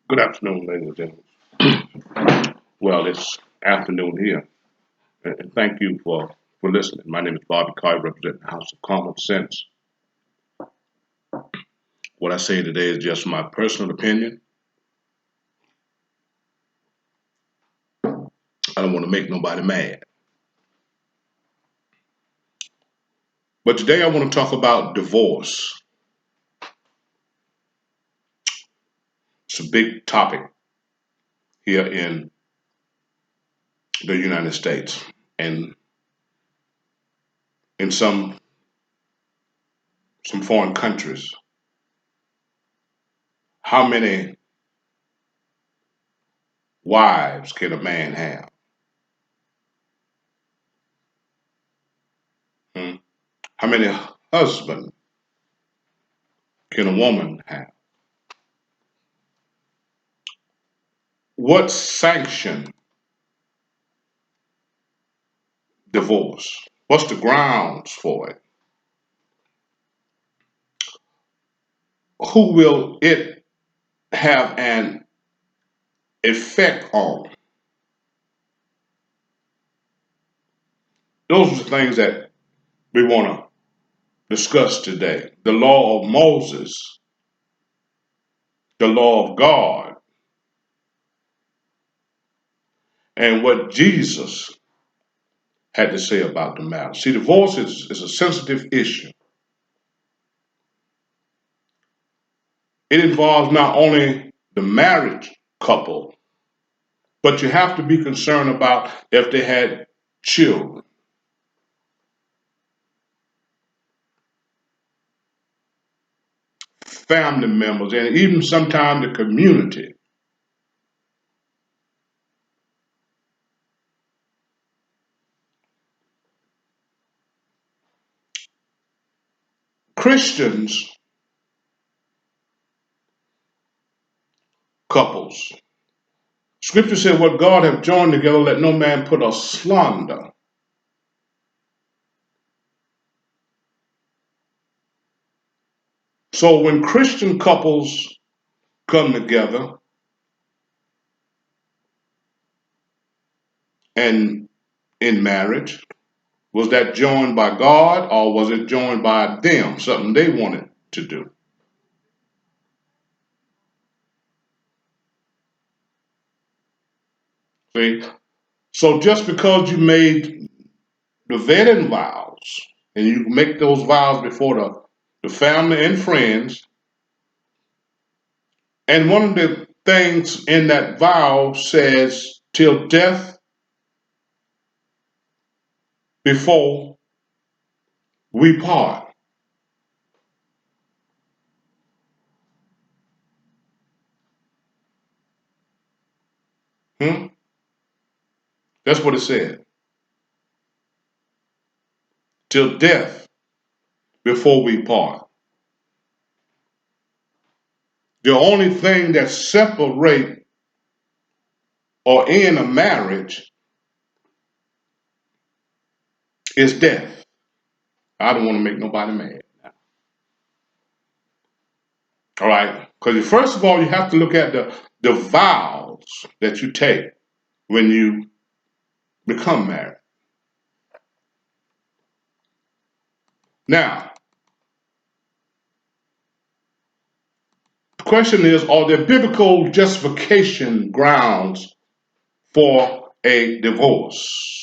Good afternoon, ladies and gentlemen. Well, it's afternoon here, and thank you for listening. My name is Bobby Carr, representing the House of Common Sense. What I say today is just my personal opinion. I don't want to make nobody mad. But today I want to talk about divorce. It's a big topic here in the United States and in some foreign countries. How many wives can a man have? Hmm? How many husbands can a woman have? What sanction divorce? What's the grounds for it? Who will it have an effect on? Those are the things that we want to discuss today. The law of Moses, the law of God, and what Jesus had to say about the matter. See, divorce is a sensitive issue. It involves not only the married couple, but you have to be concerned about if they had children. Family members, and even sometimes the community. Christians couples. Scripture said, what God have joined together, let no man put asunder. So when Christian couples come together and in marriage, was that joined by God or was it joined by them, something they wanted to do? See? So just because you made the wedding vows and you make those vows before the family and friends, and one of the things in that vow says, till death before we part. Hmm? That's what it said. Till death before we part. The only thing that separate or end a marriage is death. I don't want to make nobody mad. All right? Because first of all, you have to look at the vows that you take when you become married. Now, the question is, are there biblical justification grounds for a divorce?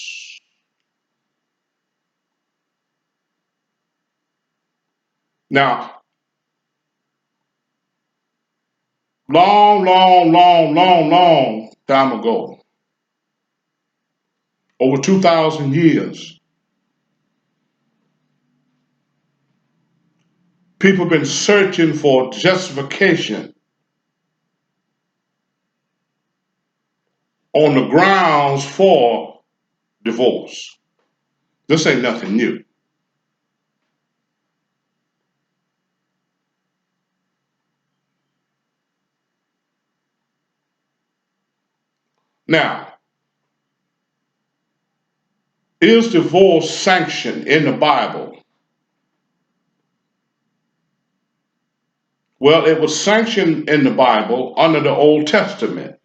Now, long time ago, over 2,000 years, people have been searching for justification on the grounds for divorce. This ain't nothing new. Now, is divorce sanctioned in the Bible? Well, it was sanctioned in the Bible under the Old Testament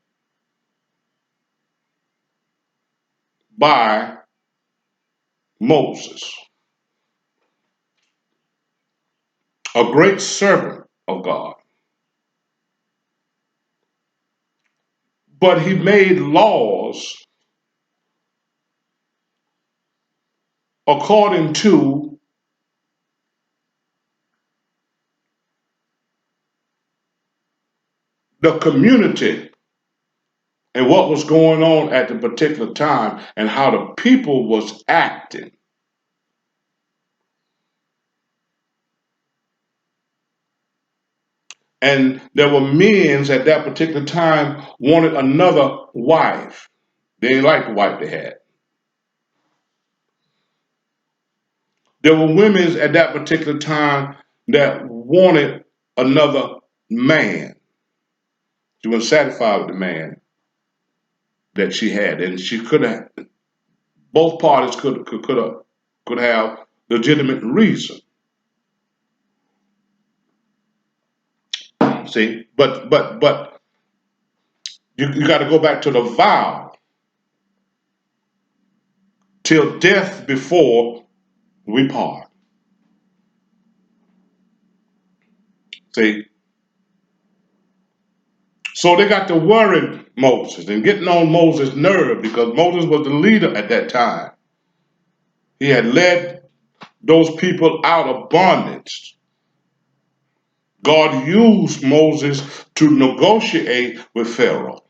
by Moses, a great servant of God. But he made laws according to the community and what was going on at the particular time and how the people was acting. And there were men at that particular time wanted another wife. They didn't like the wife they had. There were women at that particular time that wanted another man. She wasn't satisfied with the man that she had, and she could have. Both parties could have legitimate reason. See, but you got to go back to the vow till death before we part. See, so they got to worry Moses and getting on Moses' nerve because Moses was the leader at that time. He had led those people out of bondage. God used Moses to negotiate with Pharaoh.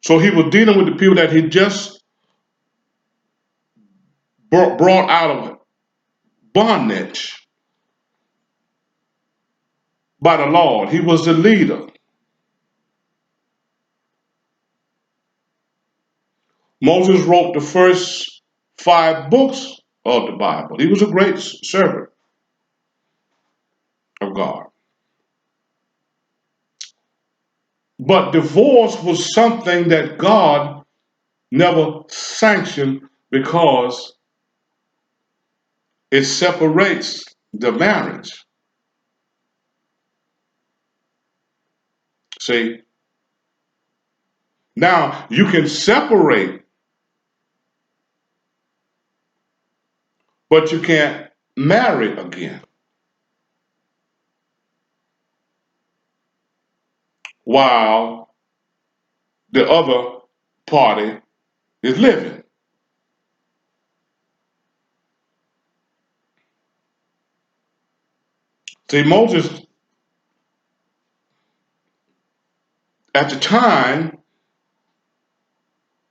So he was dealing with the people that he just brought out of bondage by the Lord. He was the leader. Moses wrote the first 5 books of the Bible. He was a great servant of God. But divorce was something that God never sanctioned because it separates the marriage. See, now you can separate, but you can't marry again while the other party is living. See, Moses at the time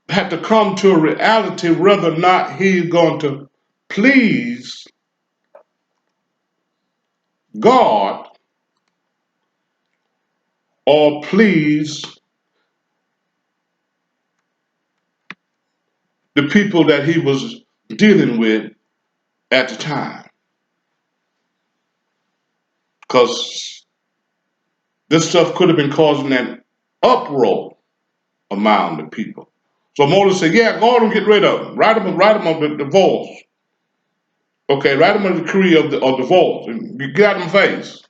had to come to a reality whether or not he's going to please God or please the people that he was dealing with at the time. Because this stuff could have been causing an uproar among the people. So Moses said, yeah, go on and get rid of them. Write them a divorce. Okay, write them a decree of divorce. You get out of my face.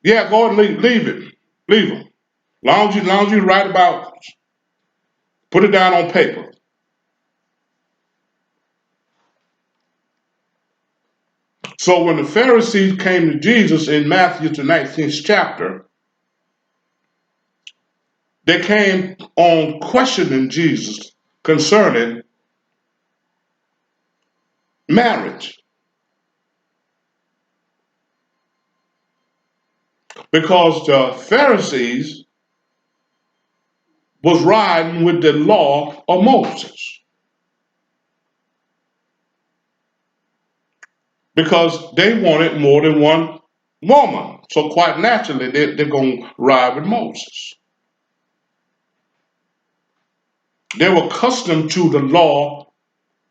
Yeah, go and leave it. Leave them. Long as you write about, put it down on paper. So when the Pharisees came to Jesus in Matthew the 19th chapter, they came on questioning Jesus concerning marriage. Because the Pharisees was riding with the law of Moses. Because they wanted more than one woman. So quite naturally, they're going to ride with Moses. They were accustomed to the law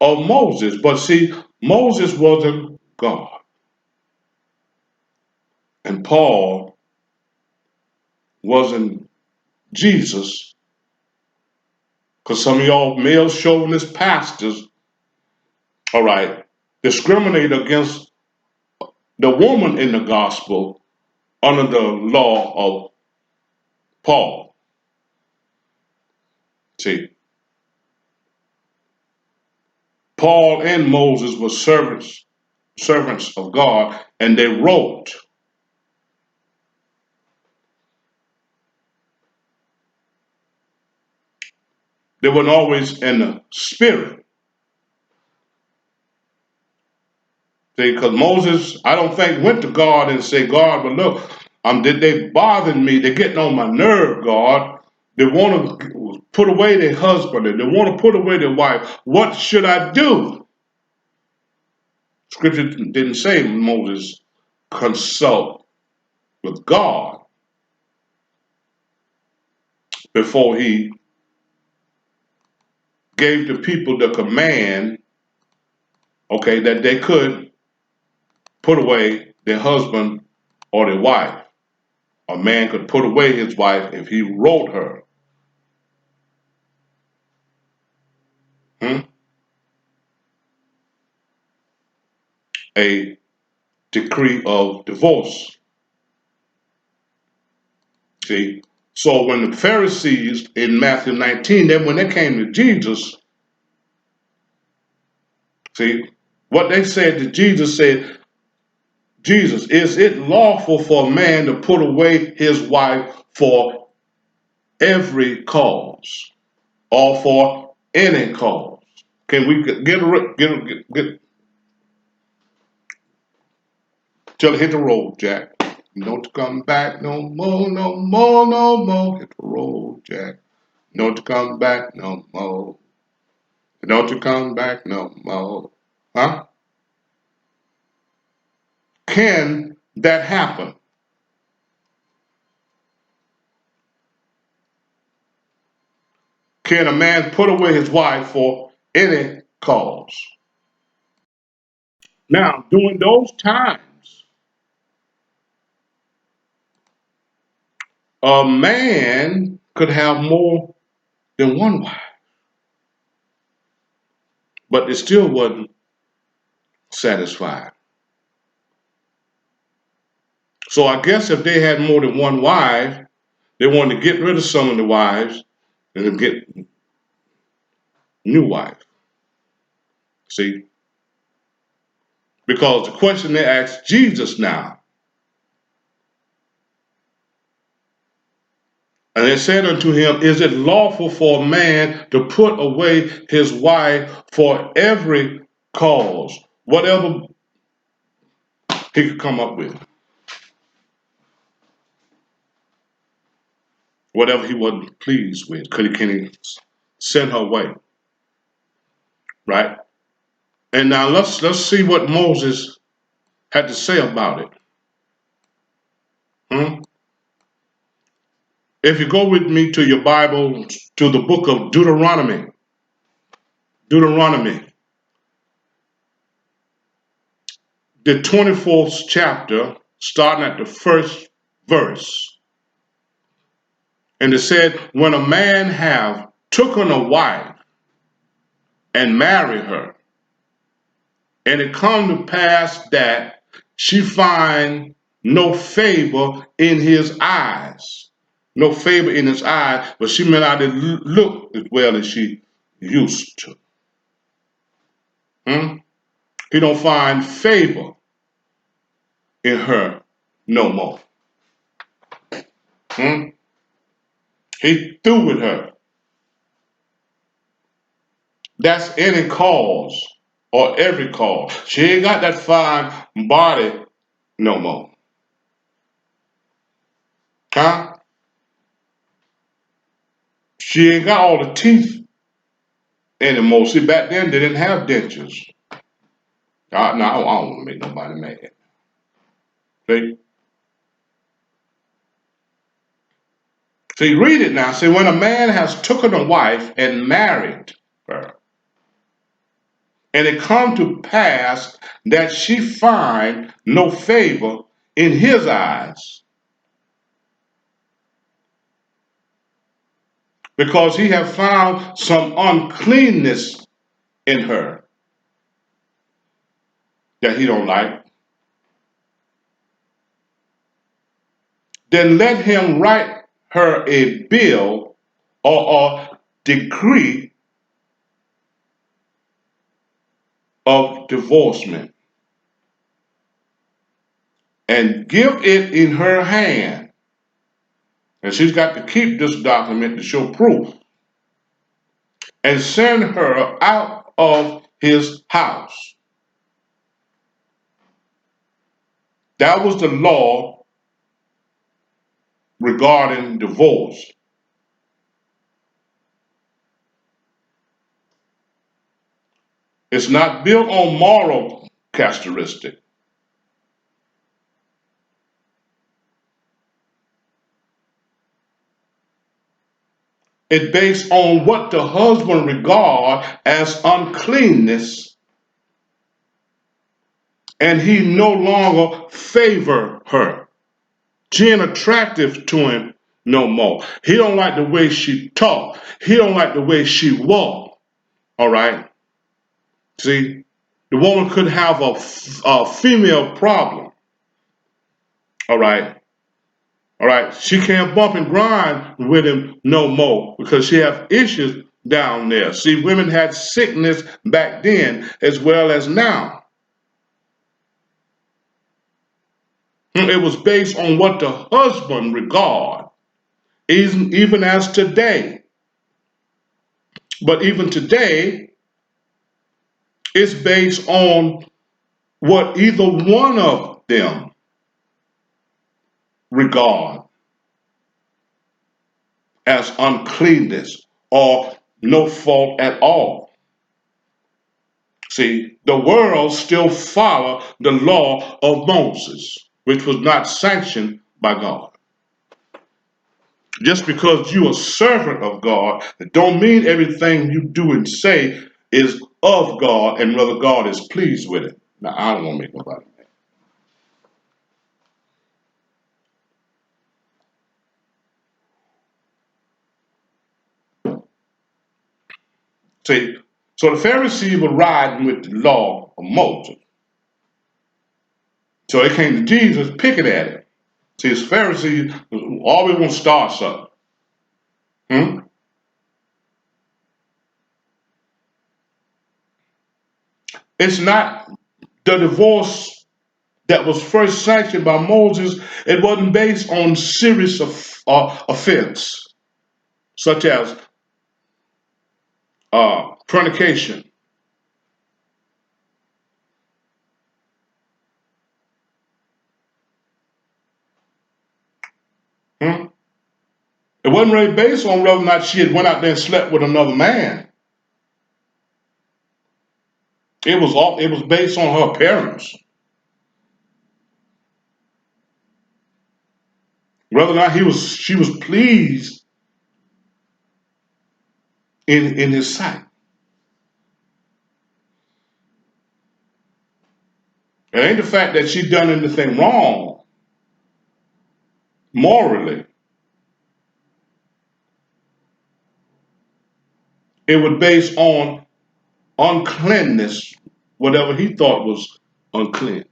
of Moses. But see, Moses wasn't God. And Paul wasn't Jesus. Because some of y'all male chauvinist pastors, all right, discriminate against the woman in the gospel under the law of Paul. See, Paul and Moses were servants of God, and they wrote. They weren't always in the spirit. See, because Moses, I don't think, went to God and said, God, but look, they bothering me. They're getting on my nerve, God. They want to put away their husband, and they want to put away their wife. What should I do? Scripture didn't say Moses consult with God before he gave the people the command, okay, that they could put away their husband or their wife. A man could put away his wife if he wrote her. A decree of divorce. See? So when the Pharisees in Matthew 19, then when they came to Jesus, see, what they said to Jesus said, Jesus, is it lawful for a man to put away his wife for every cause or for any cause? Can we get till it hit the road, Jack? Don't come back no more, no more, no more. Hit the road, Jack. Don't come back no more. Don't you come back no more. Huh? Can that happen? Can a man put away his wife for any cause? Now, during those times, a man could have more than one wife, but it still wasn't satisfied. So I guess if they had more than one wife, they wanted to get rid of some of the wives and get new wife. See? Because the question they asked Jesus now, and they said unto him, is it lawful for a man to put away his wife for every cause? Whatever he could come up with. Whatever he wasn't pleased with. Can he send her away? Right? And now let's see what Moses had to say about it. If you go with me to your Bible, to the book of Deuteronomy. Deuteronomy. The 24th chapter, starting at the first verse. And it said, when a man have taken a wife and marry her, and it come to pass that she find no favor in his eyes. No favor in his eyes, but she may not look as well as she used to. He don't find favor in her no more. He through with her. That's any cause or every cause. She ain't got that fine body no more. Huh? She ain't got all the teeth anymore. See, back then they didn't have dentures. No, I don't want to make nobody mad. See? See, read it now. See, when a man has taken a wife and married her, and it come to pass that she find no favor in his eyes, because he have found some uncleanness in her that he don't like. then let him write her a bill or a decree of divorcement and give it in her hand. And she's got to keep this document to show proof and send her out of his house. That was the law regarding divorce. It's not built on moral characteristic. It's based on what the husband regard as uncleanness, and he no longer favor her. She ain't attractive to him no more. He don't like the way she talk. He don't like the way she walk. All right. See, the woman could have a female problem. All right. All right. She can't bump and grind with him no more because she have issues down there. See, women had sickness back then as well as now. It was based on what the husband regard, even as today. But even today, it's based on what either one of them regard as uncleanness or no fault at all. See, the world still follow the law of Moses, which was not sanctioned by God. Just because you're a servant of God, it don't mean everything you do and say is of God and whether God is pleased with it. Now, I don't want to make nobody mad. See, so the Pharisees were riding with the law of Moses. So they came to Jesus picking at him. See, his Pharisees always want to start something. Hmm? It's not the divorce that was first sanctioned by Moses. It wasn't based on serious offense, such as fornication. Hmm? It wasn't really based on whether or not she had went out there and slept with another man. It was based on her appearance. Whether or not she was pleased in his sight. It ain't the fact that she done anything wrong morally. It was based on uncleanness, whatever he thought was unclean.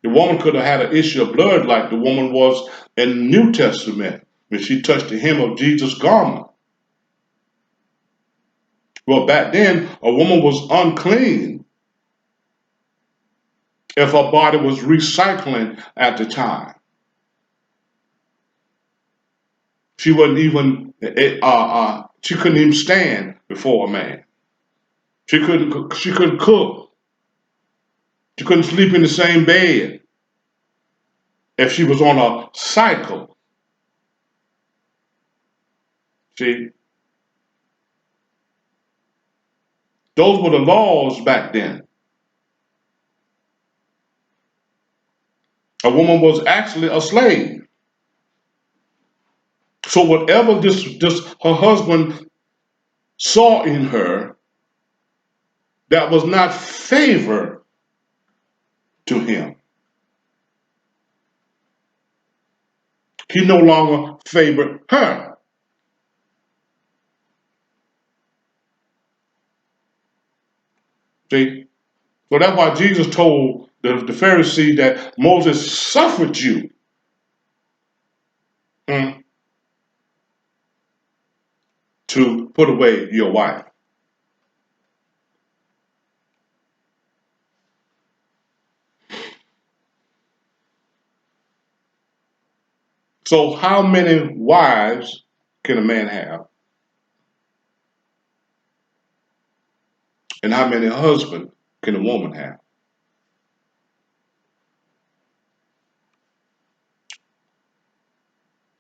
The woman could have had an issue of blood like the woman was in the New Testament when she touched the hem of Jesus' garment. Well, back then, a woman was unclean if her body was recycling at the time. She wasn't even, she couldn't even stand before a man. She couldn't cook. She couldn't sleep in the same bed if she was on a cycle. See, those were the laws back then. A woman was actually a slave. So whatever this her husband saw in her that was not favor to him, he no longer favored her. See? So that's why Jesus told the Pharisee that Moses suffered you. hmm, to put away your wife. So how many wives can a man have? And how many husbands can a woman have?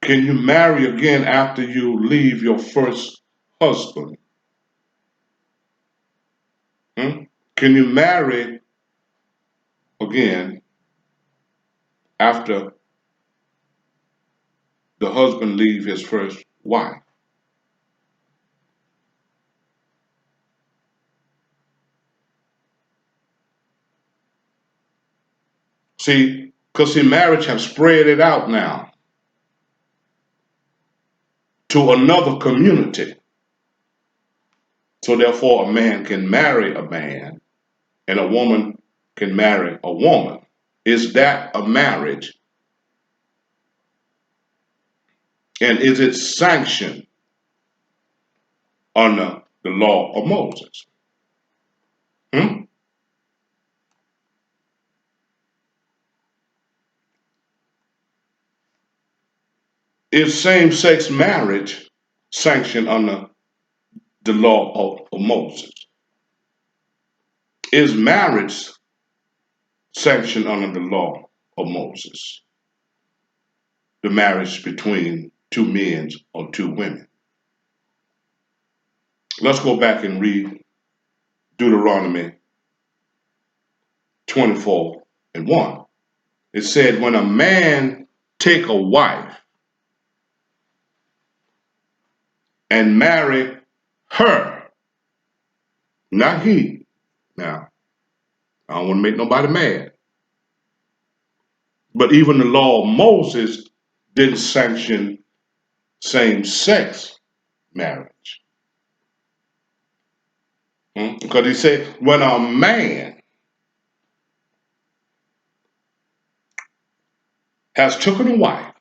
Can you marry again after you leave your first husband? Hmm? Can you marry again after the husband leave his first wife? See, because see, marriage has spread it out now to another community. So therefore, a man can marry a man and a woman can marry a woman. Is that a marriage? And is it sanctioned under the law of Moses? Hmm? Is same-sex marriage sanctioned under the law of Moses? Is marriage sanctioned under the law of Moses? The marriage between two men or two women. Let's go back and read Deuteronomy 24 and 1. It said, when a man take a wife and marry her, not he. Now, I don't want to make nobody mad. But even the law of Moses didn't sanction same-sex marriage. Because he said, when a man has taken a wife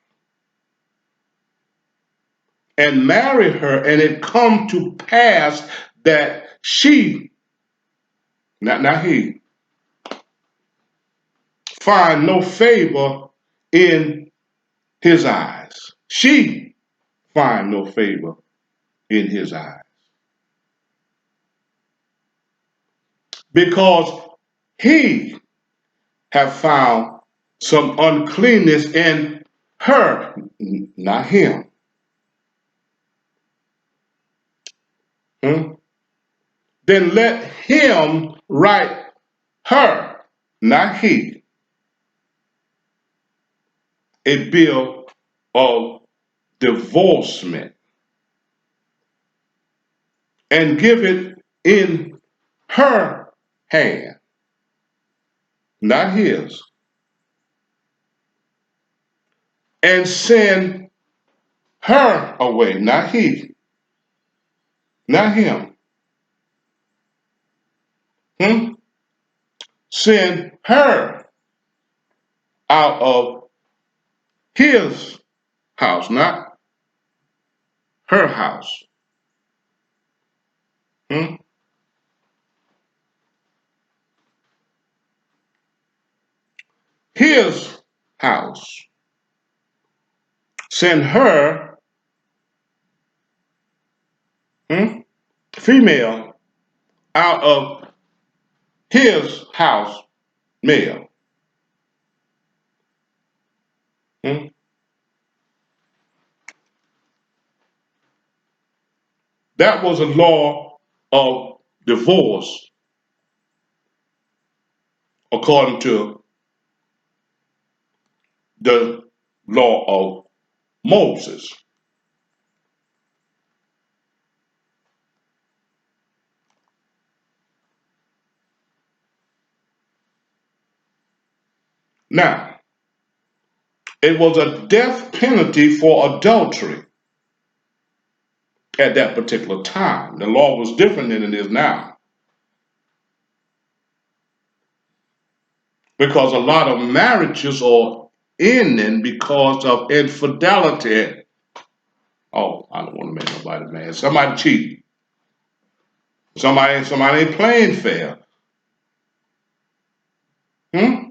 and married her, and it come to pass that she, not he, find no favor in his eyes. She find no favor in his eyes. Because he have found some uncleanness in her, not him. Hmm? Then let him write her, not he, a bill of divorcement and give it in her hand, not his, and send her away, not he, not him. Hmm? Send her out of his house, not her house. Hmm? His house. Send her, female, out of his house, male. Hmm? That was a law of divorce according to the law of Moses. Now, it was a death penalty for adultery at that particular time. The law was different than it is now because a lot of marriages are ending because of infidelity Oh, I don't want to make nobody mad. Somebody cheating. Somebody ain't playing fair. Hmm?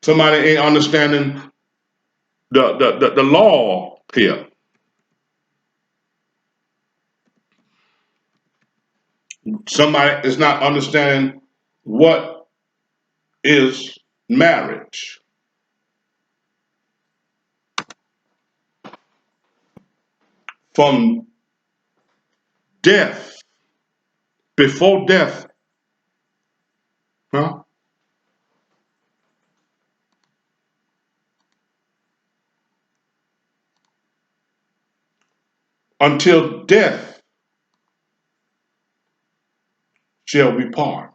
Somebody ain't understanding the law here. Somebody is not understanding what is marriage. From death, before death, huh? Until death shall we part.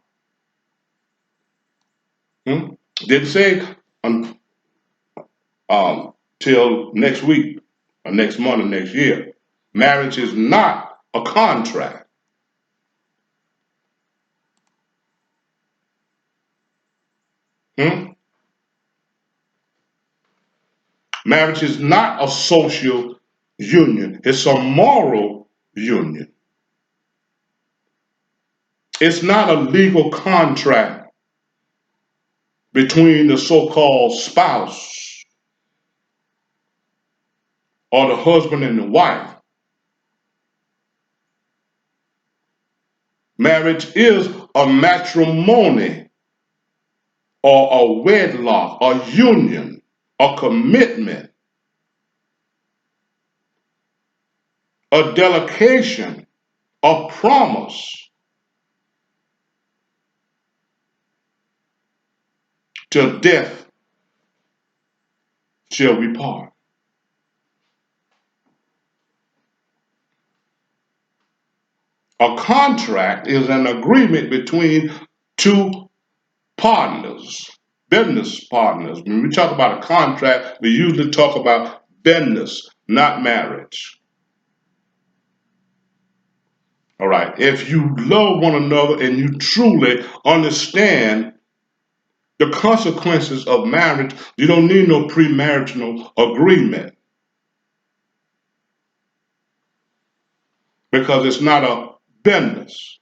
Hmm? Didn't say um, till next week or next month or next year. Marriage is not a contract. Hmm? Marriage is not a social union. It's a moral union. It's not a legal contract between the so-called spouse or the husband and the wife. Marriage is a matrimony or a wedlock, a union, a commitment, a delegation, a promise till death shall we part. A contract is an agreement between two partners, business partners. When we talk about a contract, we usually talk about business, not marriage. All right. If you love one another and you truly understand the consequences of marriage, you don't need no premarital agreement because it's not a business.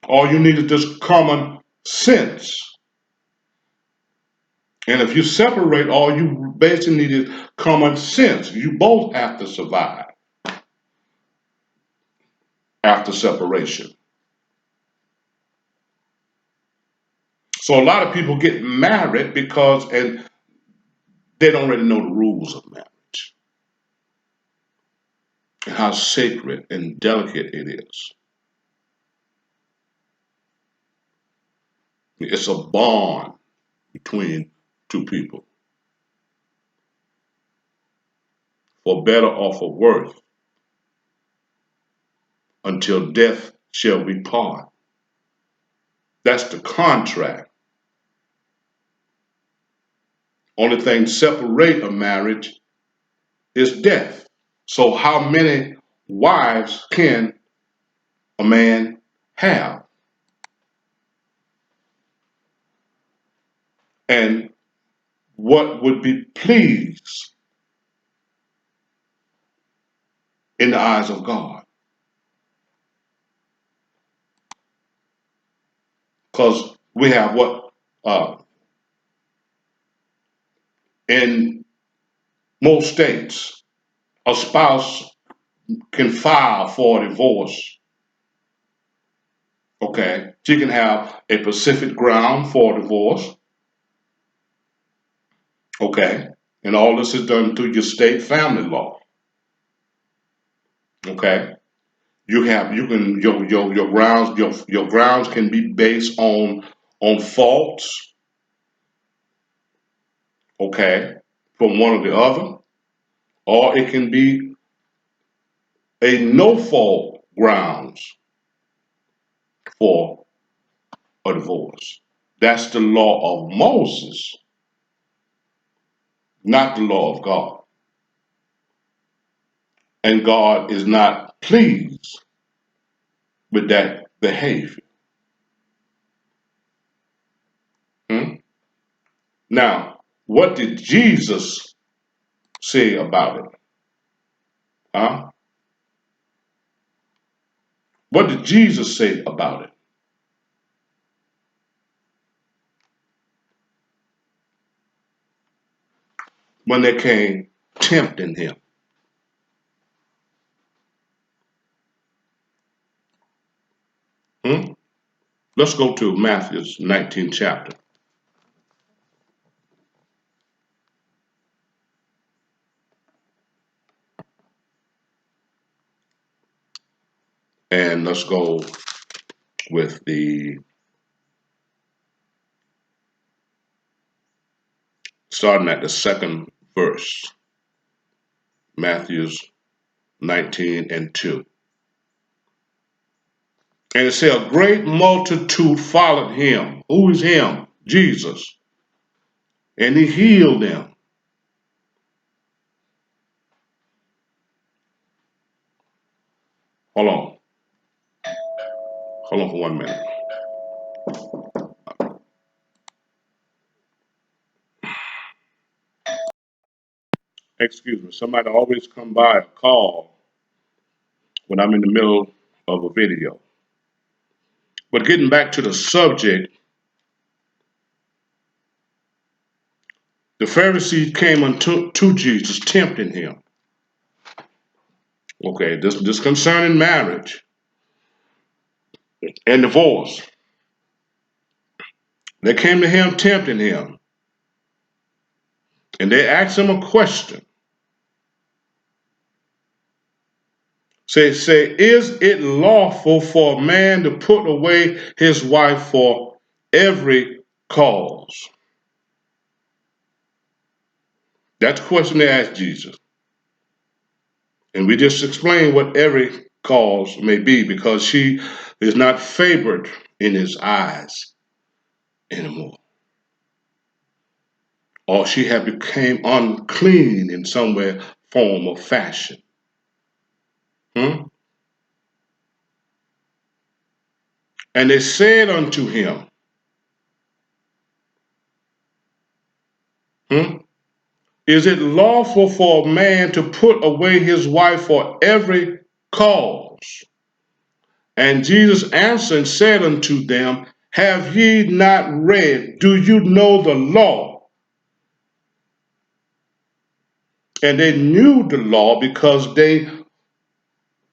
All you need is just common sense. And if you separate, all you basically need is common sense. You both have to survive after separation. So a lot of people get married and they don't really know the rules of marriage and how sacred and delicate it is. It's a bond between two people, for better or for worse, until death shall we part. That's the contract. Only thing separate a marriage is death. So how many wives can a man have? And what would be pleased in the eyes of God? Because we have what in most states, a spouse can file for a divorce. Okay, she can have a specific ground for divorce. Okay, and all this is done through your state family law. Okay, your grounds can be based on faults. Okay, from one or the other, or it can be a no fault grounds for a divorce. That's the law of Moses, not the law of God. And God is not pleased with that behavior. Now, what did Jesus say about it? Huh? What did Jesus say about it? When they came tempting him. Hmm? Let's go to Matthew's 19th chapter. And let's go with starting at the second verse. Matthew's 19 and 2. And it said, a great multitude followed him. Who is him? Jesus. And he healed them. Hold on. Hold on for 1 minute. Excuse me. Somebody always come by a call when I'm in the middle of a video. But getting back to the subject, the Pharisees came unto Jesus, tempting him. Okay, this concerning marriage and divorce. They came to him, tempting him. And they asked him a question. Say, is it lawful for a man to put away his wife for every cause? That's the question they asked Jesus. And we just explained what every cause may be, because she is not favored in his eyes anymore. Or she had become unclean in some way, form, or fashion. And they said unto him, is it lawful for a man to put away his wife for every cause? And Jesus answered and said unto them, have ye not read? Do you know the law? And they knew the law because they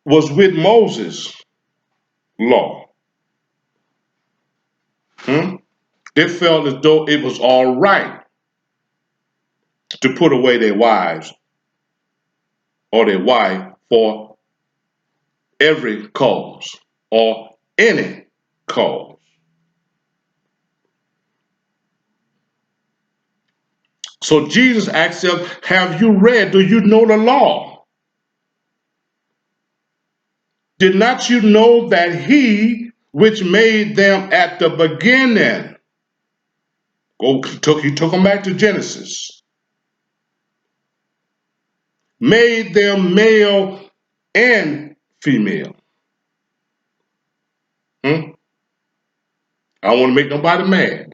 was with Moses' law. They felt as though it was all right to put away their wives or their wife for every cause or any cause. So Jesus asked them, have you read? Do you know the law? Did not you know that he which made them at the beginning, he took them back to Genesis, made them male and female. I don't want to make nobody mad.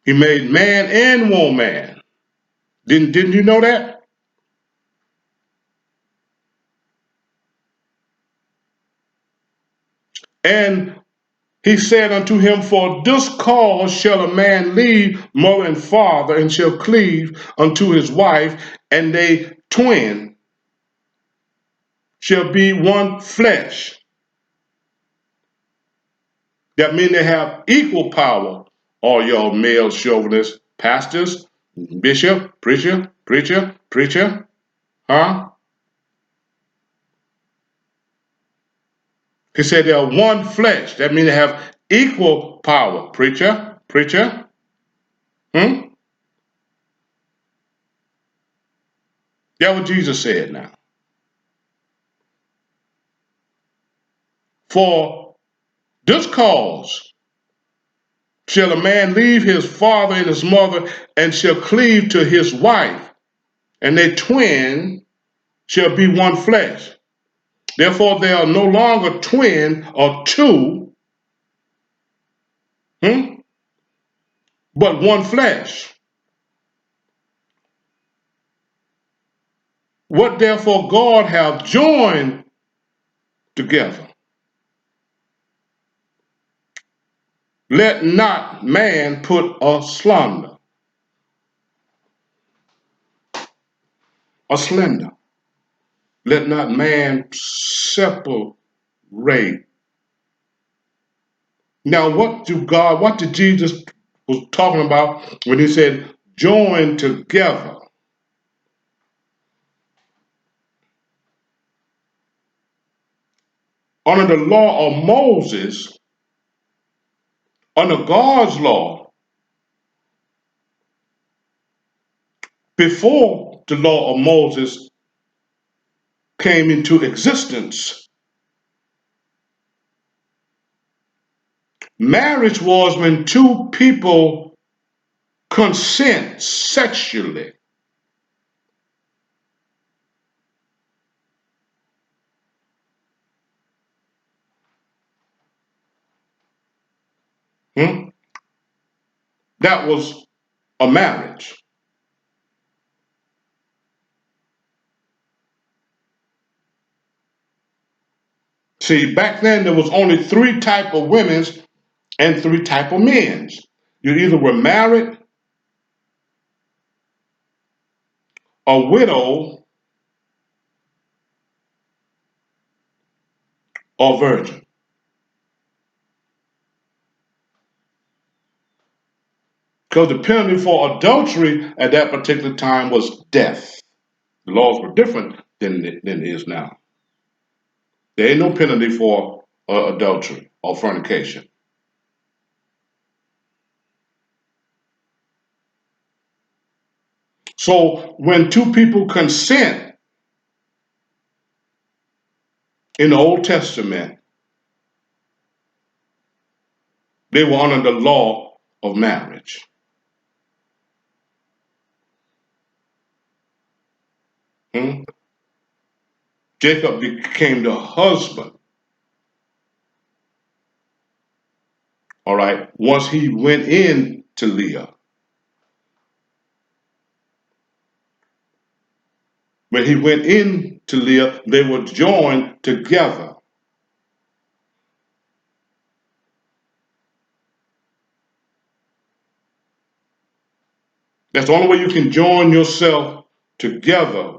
He made man and woman. Didn't you know that? And he said unto him, for this cause shall a man leave mother and father, and shall cleave unto his wife, and they twin shall be one flesh. That means they have equal power. All y'all male chauvinists, pastors, bishop, preacher, huh? He said they are one flesh. That means they have equal power. Preacher. That's what Jesus said now. For this cause shall a man leave his father and his mother, and shall cleave to his wife, and they twin shall be one flesh. Therefore, they are no longer twin or two, But one flesh. What therefore God hath joined together, let not man put asunder. Asunder. Let not man separate. Now, what did Jesus was talking about when he said join together? Under the law of Moses, under God's law, before the law of Moses came into existence, marriage was when two people consent sexually. That was a marriage. See, back then there was only three type of women's and three type of men's. You either were married, a widow, or virgin. Because the penalty for adultery at that particular time was death. The laws were different than it is now. There ain't no penalty for adultery or fornication. So when two people consent in the Old Testament, they were under the law of marriage. Jacob became the husband, all right, once he went in to Leah. When he went in to Leah, they were joined together. That's the only way you can join yourself together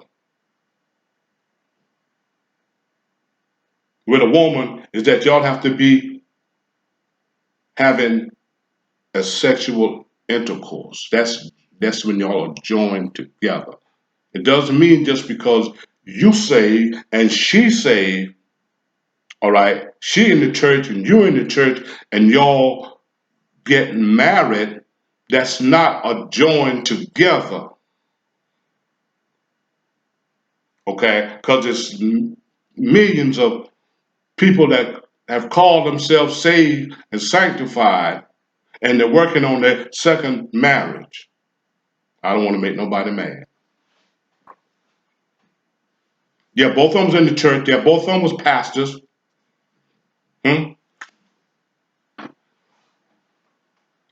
with a woman is that y'all have to be having a sexual intercourse. That's when y'all are joined together. It doesn't mean just because you saved and she saved, all right, she in the church and you in the church and y'all getting married, that's not a join together. Okay? Because it's millions of people that have called themselves saved and sanctified, and they're working on their second marriage. I don't want to make nobody mad. Yeah, both of them's in the church. Yeah, both of them was pastors.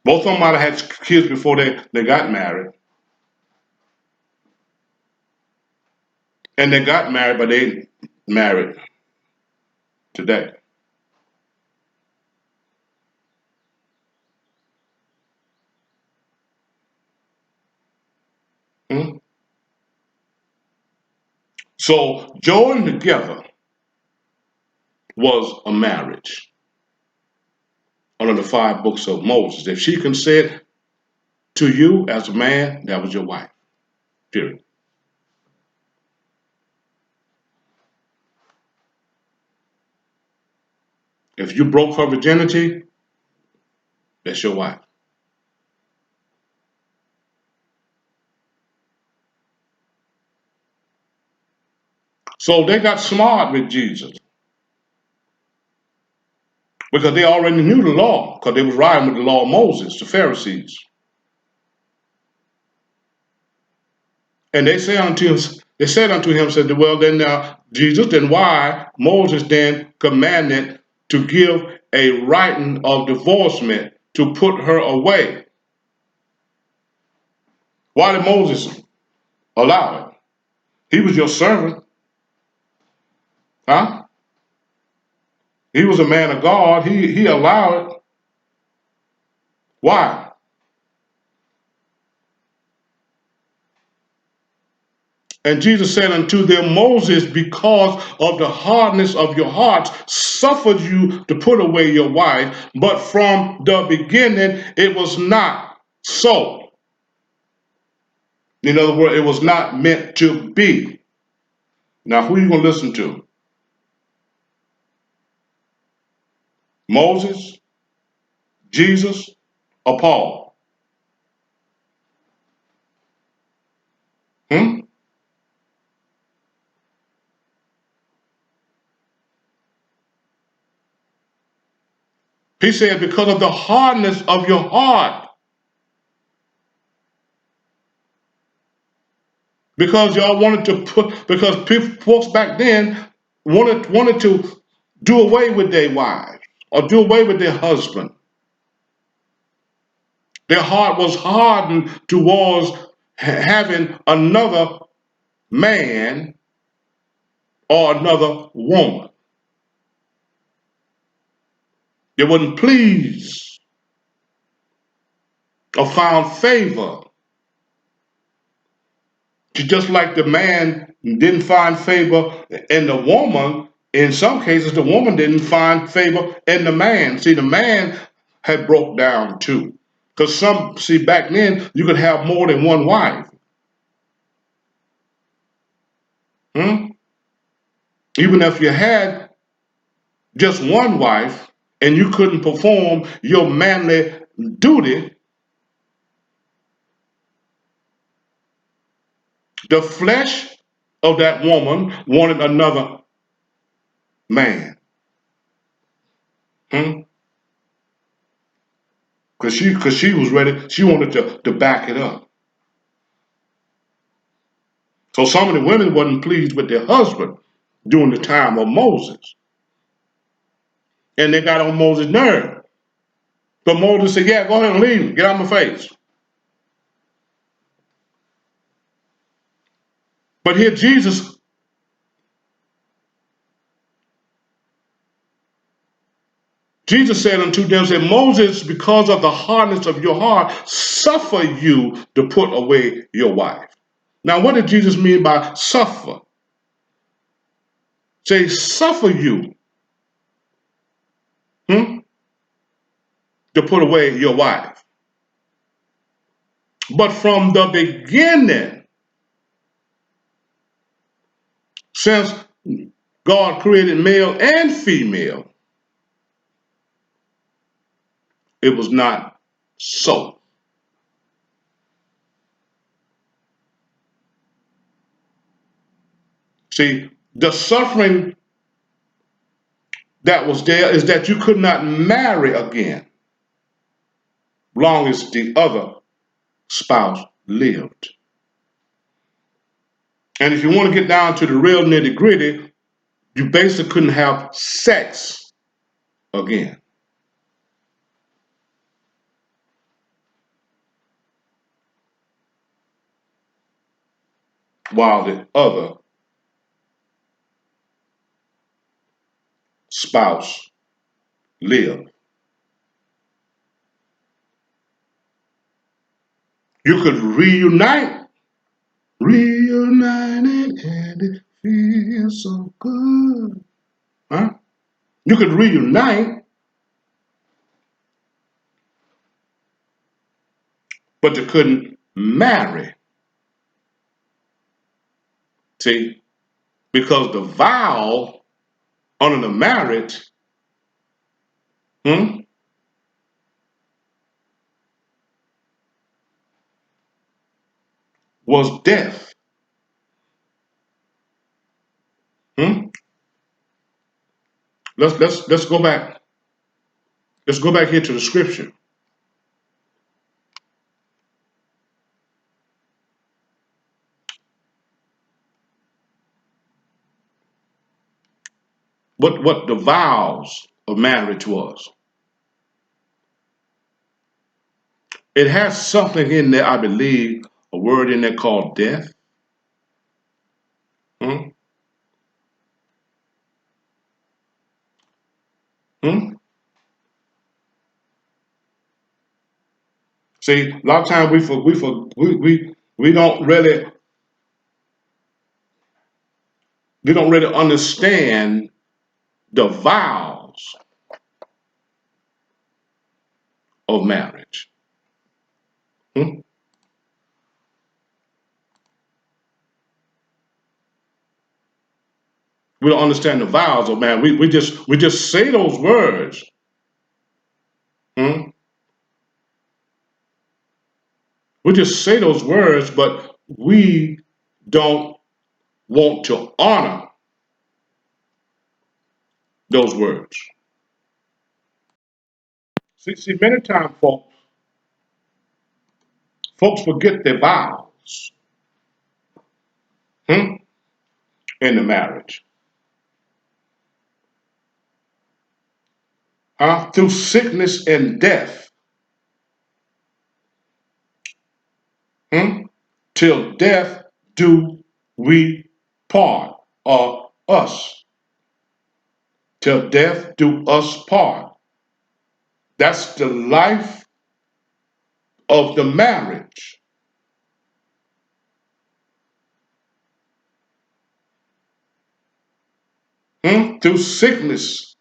Both of them might have had kids before they got married. And they got married, but they ain't married today. Hmm? So joined together was a marriage under the 5 books of Moses. If she consent to you as a man, that was your wife. Period. If you broke her virginity, that's your wife. So they got smart with Jesus because they already knew the law because they was riding with the law of Moses, the Pharisees. And they said unto him, said, well, then Jesus, then why Moses then commanded to give a writing of divorcement to put her away. Why did Moses allow it? He was your servant. Huh? He was a man of God. He allowed it. Why? And Jesus said unto them, Moses, because of the hardness of your hearts, suffered you to put away your wife, but from the beginning it was not so. In other words, it was not meant to be. Now, who are you going to listen to? Moses, Jesus, or Paul? Hmm? He said, because of the hardness of your heart. Because y'all wanted to put, because folks back then wanted to do away with their wives or do away with their husband. Their heart was hardened towards having another man or another woman. They wasn't pleased or found favor. Just like the man didn't find favor in the woman, in some cases the woman didn't find favor in the man. See, the man had broke down too. Because back then you could have more than one wife. Hmm? Even if you had just one wife and you couldn't perform your manly duty, the flesh of that woman wanted another man. Hmm? Because she was ready, she wanted to back it up. So some of the women wasn't pleased with their husband during the time of Moses. And they got on Moses' nerve. But Moses said, yeah, go ahead and leave me. Get out of my face. But here Jesus said unto them, said, Moses, because of the hardness of your heart, suffer you to put away your wife. Now, what did Jesus mean by suffer? Say, suffer you to put away your wife. But from the beginning, since God created male and female, it was not so. See, the suffering that was there is that you could not marry again long as the other spouse lived. And if you want to get down to the real nitty gritty, you basically couldn't have sex again while the other spouse lived. You could reunited, and it feels so good. Huh? You could reunite, but you couldn't marry. See, because the vow under the marriage hmm, was death. Hmm? Let's go back. Let's go back here to the scripture. What the vows of marriage was. It has something in there, I believe, a word in there called death. Hmm? Hmm? See, a lot of times we don't really understand the vows of marriage. Hmm? We don't understand the vows of marriage. We just say those words. Hmm? We just say those words, but we don't want to honor those words. See, many times folks forget their vows, hmm, in the marriage. Through sickness and death, hmm, till death do we part, or us, till death do us part. That's the life of the marriage. Through sickness,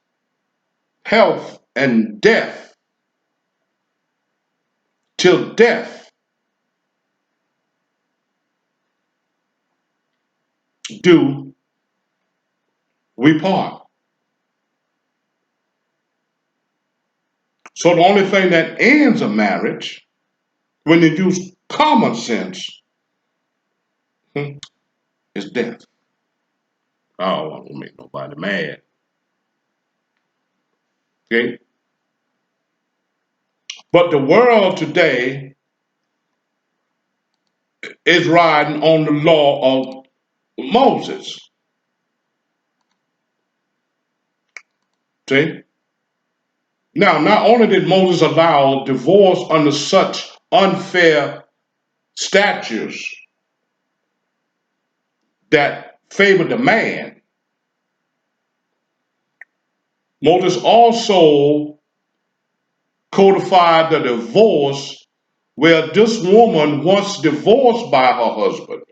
health, and death, till death do we part. So the only thing that ends a marriage, when you use common sense, hmm, is death. I don't want to make nobody mad. Okay? But the world today is riding on the law of Moses. See? Now, not only did Moses allow divorce under such unfair statutes that favored the man, Moses also codified the divorce where this woman, once divorced by her husband,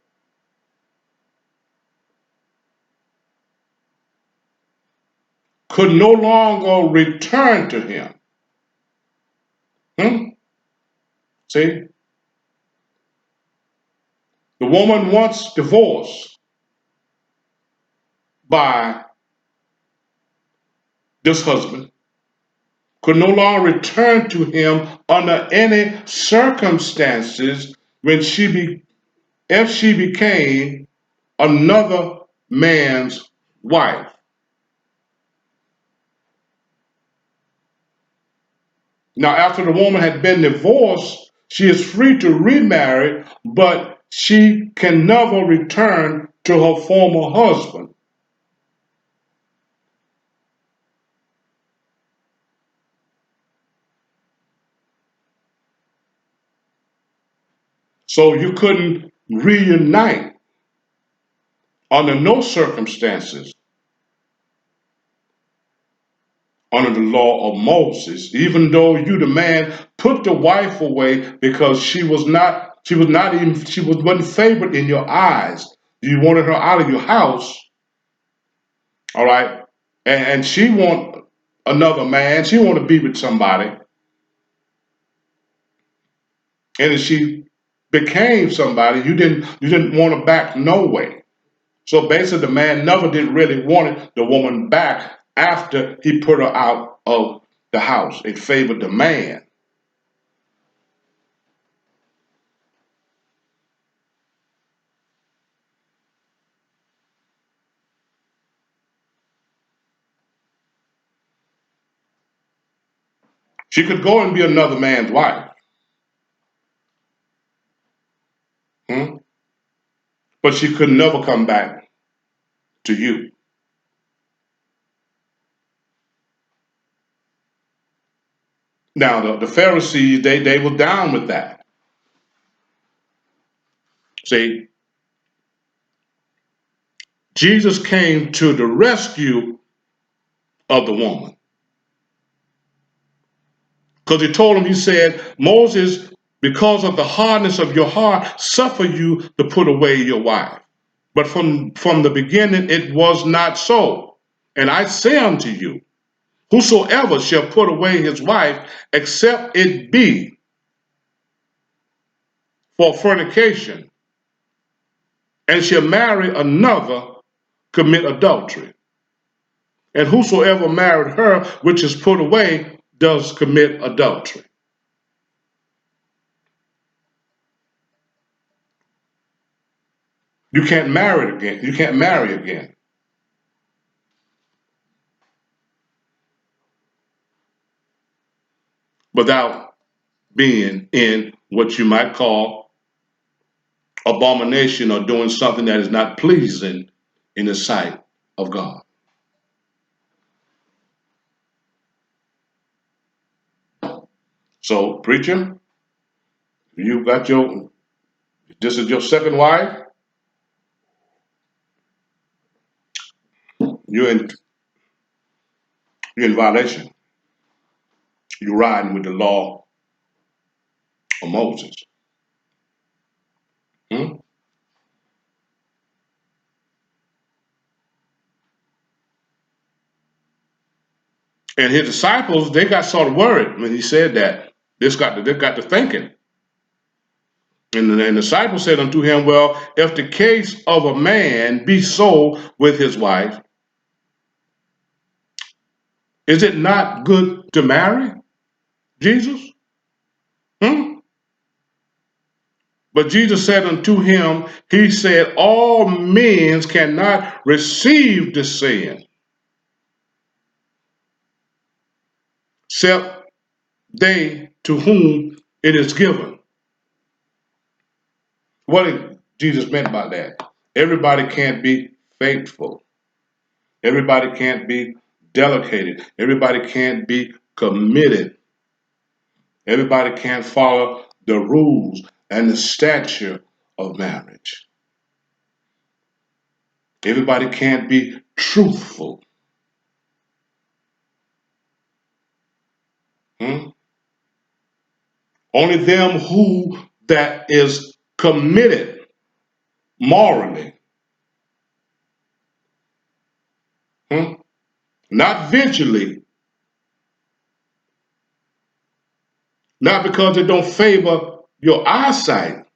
could no longer return to him. Hmm? See? The woman, once divorced by this husband, could no longer return to him under any circumstances when if she became another man's wife. Now, after the woman had been divorced, she is free to remarry, but she can never return to her former husband. So you couldn't reunite under no circumstances under the law of Moses, even though you, the man, put the wife away because she wasn't favored in your eyes. You wanted her out of your house, all right, and she want another man. She want to be with somebody, and she became somebody. You didn't want her back no way. So basically, the man never did really want the woman back after he put her out of the house. It favored the man. She could go and be another man's wife, hmm, but she could never come back to you. Now, the Pharisees, they were down with that. See, Jesus came to the rescue of the woman. Because he told him, he said, Moses, because of the hardness of your heart, suffer you to put away your wife. But from the beginning it was not so. And I say unto you, whosoever shall put away his wife, except it be for fornication, and shall marry another, commit adultery. And whosoever married her which is put away does commit adultery. You can't marry again. You can't marry again without being in what you might call abomination or doing something that is not pleasing in the sight of God. So, preacher, you got this is your second wife, you're in, you're in violation. You're riding with the law of Moses. Hmm? And his disciples, they got sort of worried when he said that. They got to thinking. And the disciples said unto him, well, if the case of a man be so with his wife, is it not good to marry, Jesus? Hmm? But Jesus said unto him, he said, all men cannot receive the sin, except they to whom it is given. What did Jesus meant by that? Everybody can't be faithful. Everybody can't be delegated. Everybody can't be committed. Everybody can't follow the rules and the stature of marriage. Everybody can't be truthful. Hmm? Only them who that is committed morally, hmm? Not visually, not because it don't favor your eyesight,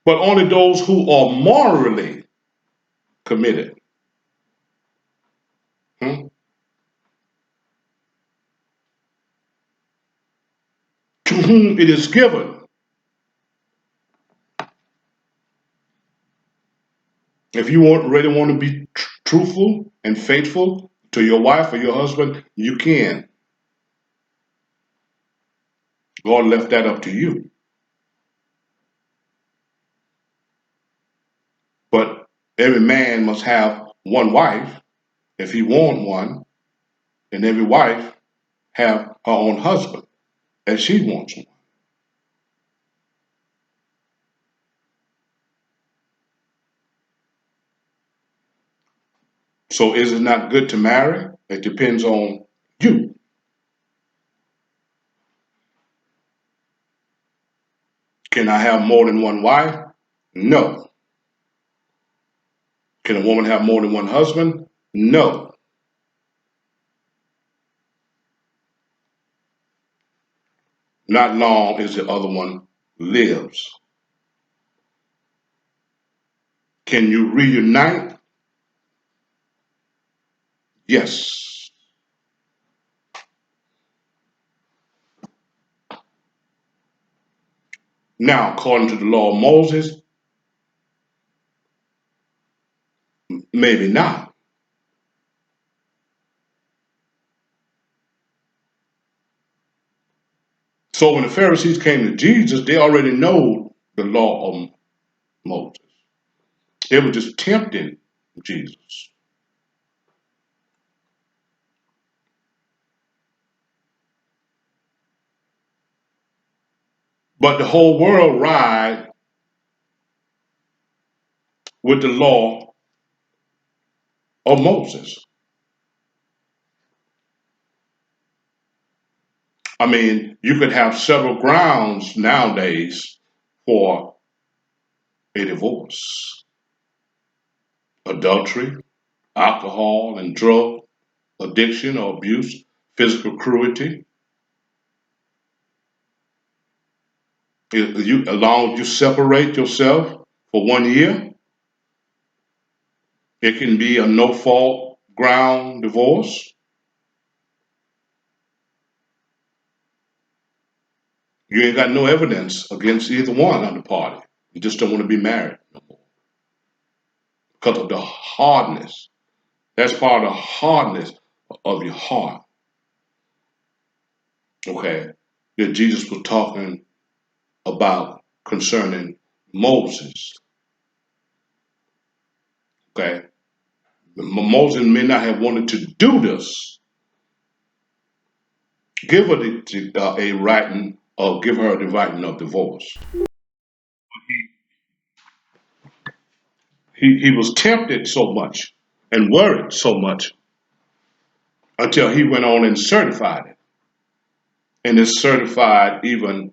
but only those who are morally committed. Hmm? To whom it is given. If you really want to be truthful and faithful to your wife or your husband, you can. God left that up to you. But every man must have one wife if he want one, and every wife have her own husband if she wants one. So is it not good to marry? It depends on you. Can I have more than one wife? No. Can a woman have more than one husband? No. Not long as the other one lives. Can you reunite? Yes. Now, according to the law of Moses, maybe not. So when the Pharisees came to Jesus, they already know the law of Moses. They were just tempting Jesus. But the whole world ride with the law of Moses. I mean, you could have several grounds nowadays for a divorce: adultery, alcohol and drug addiction or abuse, physical cruelty. As long as you separate yourself for 1 year, it can be a no fault ground divorce. You ain't got no evidence against either one of the party. You just don't want to be married no more because of the hardness. That's part of the hardness of your heart. Okay, that Jesus was talking about concerning Moses. Okay, Moses may not have wanted to do this. Give her a writing, or give her the writing of divorce. He was tempted so much and worried so much until he went on and certified it. And it's certified even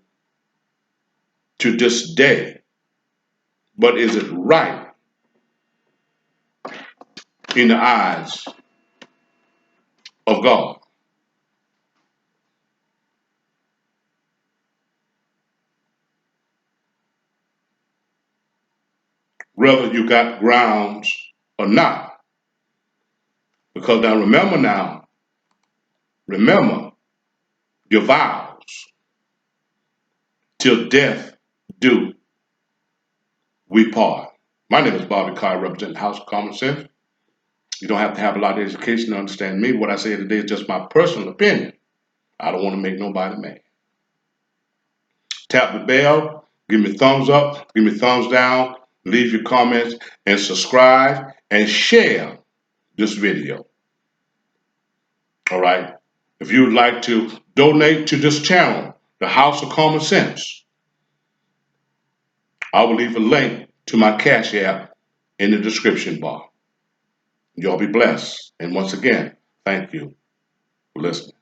to this day. But is it right in the eyes of God? Whether you got grounds or not. Because remember your vows till death do we part. My name is Bobby Carr, representing House of Common Sense. You don't have to have a lot of education to understand me. What I say today is just my personal opinion. I don't want to make nobody mad. Tap the bell, give me thumbs up, give me thumbs down, leave your comments, and subscribe and share this video. All right? If you would like to donate to this channel, the House of Common Sense, I will leave a link to my Cash App in the description bar. Y'all be blessed. And once again, thank you for listening.